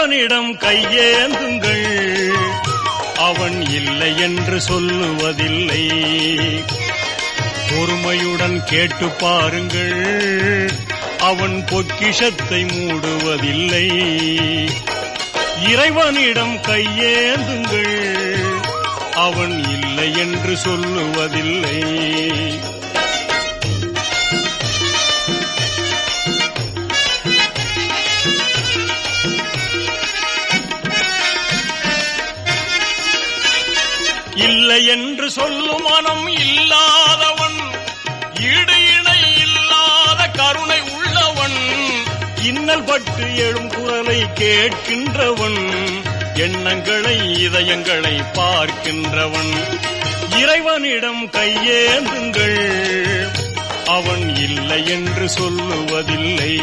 இறைவனிடம் கையேந்துங்கள், அவன் இல்லை என்று சொல்லுவதில்லை. பொறுமையுடன் கேட்டு பாருங்கள், அவன் பொக்கிஷத்தை மூடுவதில்லை. இறைவனிடம் கையேந்துங்கள், அவன் இல்லை என்று சொல்லுவதில்லை. இல்லை என்று சொல்லும் மனம் இல்லாதவன், ஈடு இணை இல்லாத கருணை உள்ளவன், இன்னல் பட்டு எழும் குரலை கேட்கின்றவன், எண்ணங்களை இதயங்களை பார்க்கின்றவன். இறைவனிடம் கையேந்துங்கள், அவன் இல்லை என்று சொல்லுவதில்லை.